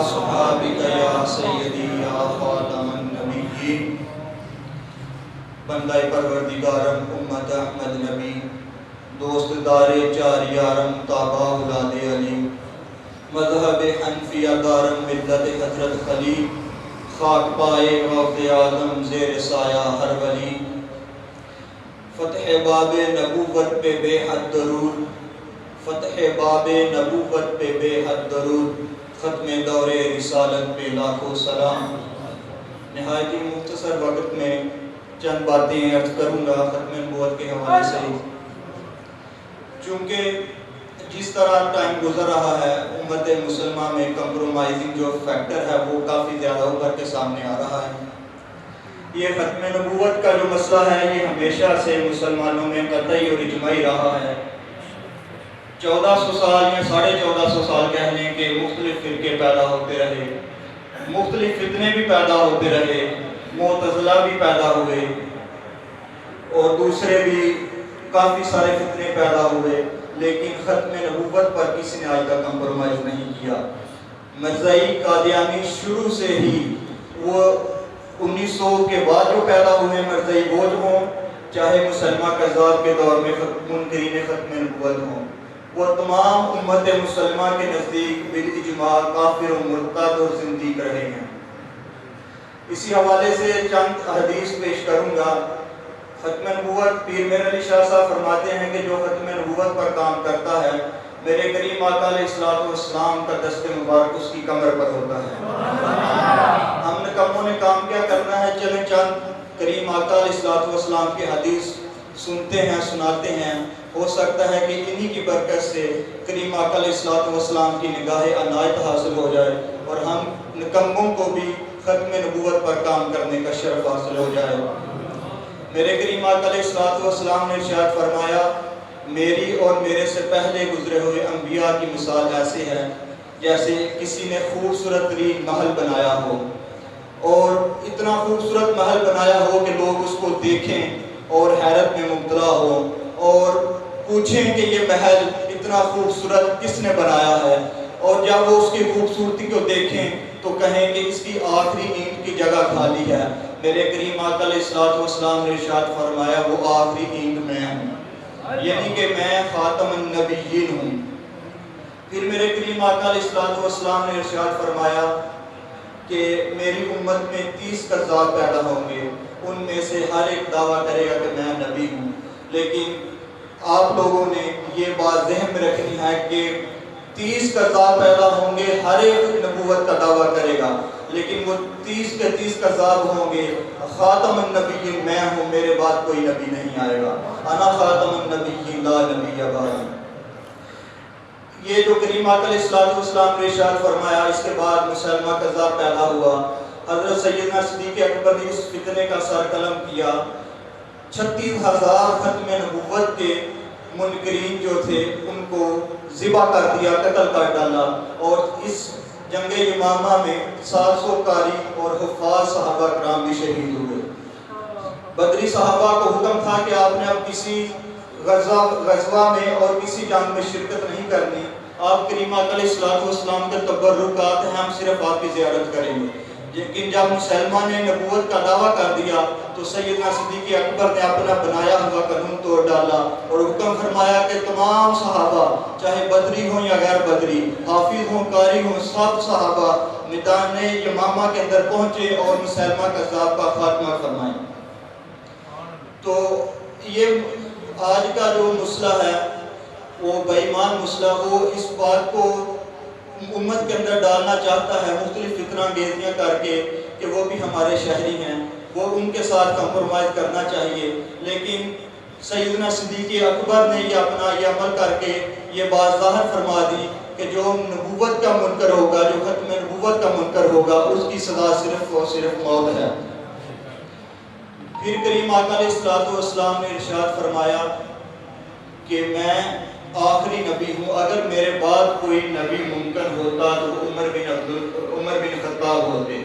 أصحابك يا سيدي يا خاتم النبيين بندہ پروردگارم امت احمد نبی دوست دار چار یارم تابع اولاد علی مذہب حنفیہ دارم ملت حضرت خلیل خاک پائے وفد آدم زیر سایہ ہر ولی فتح باب نبوت پہ بے حد درود فتح باب نبوت پہ بے حد درود ختم دور رسالت پہ لاکھوں سلام۔ نہایت ہی مختصر وقت میں چند باتیں عرض کروں گا ختم نبوت کے حوالے سے، چونکہ جس طرح ٹائم گزر رہا ہے امت مسلمہ میں کمپرومائزنگ جو فیکٹر ہے وہ کافی زیادہ ابھر کے سامنے آ رہا ہے۔ یہ ختم نبوت کا جو مسئلہ ہے یہ ہمیشہ سے مسلمانوں میں قطعی اور اجماعی رہا ہے۔ 1400 سال یا 1450 سال کہہ لیں کہ مختلف فرقے پیدا ہوتے رہے، مختلف فتنے بھی پیدا ہوتے رہے، معتزلہ بھی پیدا ہوئے اور دوسرے بھی کافی سارے فتنے پیدا ہوئے، لیکن ختم نبوت پر کسی نے آج تک کمپرومائز نہیں کیا۔ مرزائی قادیانی شروع سے ہی وہ 1900 کے بعد جو پیدا ہوئے مرزائی بوجھ ہوں، چاہے مسلمہ قذاب کے دور میں منکرین ختم نبوت ہوں، وہ تمام امت مسلمہ کے نزدیک بالاجماع کافر و مرتد اور زندیق رہے ہیں۔ اسی حوالے سے چند حدیث پیش کروں گا۔ ختم نبوت پیر میر علی شاہ صاحب فرماتے ہیں کہ جو ختم نبوت پر کام کرتا ہے میرے کریم آقا علیہ السلام کا دست مبارک اس کی کمر پر ہوتا ہے۔ ہم نکموں نے کام کیا کرنا ہے، چلیں چند کریم آقا علیہ السلام کی حدیث سنتے ہیں، سناتے ہیں، ہو سکتا ہے کہ انہی کی برکت سے کریم آقا علیہ السلام کی نگاہ عنایت حاصل ہو جائے اور ہم نکموں کو بھی ختم نبوت پر کام کرنے کا شرف حاصل ہو جائے۔ میرے کریم آقا علیہ السلام نے ارشاد فرمایا، میری اور میرے سے پہلے گزرے ہوئے انبیاء کی مثال ایسے ہے جیسے کسی نے خوبصورت ترین محل بنایا ہو، اور اتنا خوبصورت محل بنایا ہو کہ لوگ اس کو دیکھیں اور حیرت میں مبتلا ہو اور پوچھیں کہ یہ محل اتنا خوبصورت کس نے بنایا ہے، اور جب وہ اس کی خوبصورتی کو دیکھیں تو کہیں کہ اس کی آخری اینٹ کی جگہ خالی ہے۔ میرے کریم آقا علیہ السلام نے ارشاد فرمایا وہ آخری اینٹ میں ہوں، یعنی کہ میں خاتم النبیین ہوں۔ پھر میرے کریم آقا علیہ السلام نے ارشاد فرمایا کہ میری امت میں 30 کذاب پیدا ہوں گے، ان میں سے ہر ایک دعویٰ کرے گا کہ میں نبی ہوں، لیکن آپ لوگوں نے یہ بات ذہن میں رکھنی ہے کہ 30 کذاب پیدا ہوں گے، ہر ایک نبوت کا دعویٰ کرے گا، لیکن وہ 30 کے 30 کذاب ہوں گے۔ خاتم النبیین میں ہوں، میرے بعد کوئی نبی نہیں آئے گا، انا خاتم النبیین لا نبی بعدی۔ یہ جو کریم آقا علیہ السلام نے ارشاد فرمایا، اس کے بعد مسلمہ کذاب پیدا ہوا۔ حضرت سیدنا صدیق اکبر نے اس فتنے کا سر قلم کیا، 36,000 ختم نبوت کے منکرین جو تھے ان کو ذبح کر دیا، قتل کر ڈالا، اور اس جنگ یمامہ میں 700 قاری اور حفاظ صحابہ کرام بھی شہید ہوئے۔ بدری صحابہ کو حکم تھا کہ آپ نے اب کسی غزوہ میں اور کسی جنگ میں شرکت نہیں کرنی، آپ کریم آقا علیہ السلام کے تبرکات ہیں، ہم صرف آپ کی زیارت کریں گے۔ لیکن جب مسلمہ نے نبوت کا دعویٰ کر دیا تو سیدنا صدیق اکبر نے اپنا بنایا ہوا قانون توڑ ڈالا اور حکم فرمایا کہ تمام صحابہ چاہے بدری ہوں یا غیر بدری، حافظ ہوں قاری ہوں، سب صحابہ میدان یمامہ کے اندر پہنچے اور مسلمہ کذاب کا خاتمہ فرمائیں۔ تو یہ آج کا جو مسئلہ ہے وہ بے ایمان مسئلہ، وہ اس بات کو امت کے اندر ڈالنا چاہتا ہے مختلف فتنہ انگیزیاں کر کے کہ وہ بھی ہمارے شہری ہیں، وہ ان کے ساتھ کمپرومائز کرنا چاہیے، لیکن سیدنا صدیق اکبر نے یہ اپنا یہ عمل کر کے یہ بات ظاہر فرما دی کہ جو نبوت کا منکر ہوگا، جو ختم نبوت کا منکر ہوگا، اس کی سزا صرف اور صرف موت ہے۔ پھر کریم آقا علیہ السلام نے ارشاد فرمایا کہ میں آخری نبی ہوں، اگر میرے بعد کوئی نبی ممکن ہوتا تو عمر بن خطاب ہوتے۔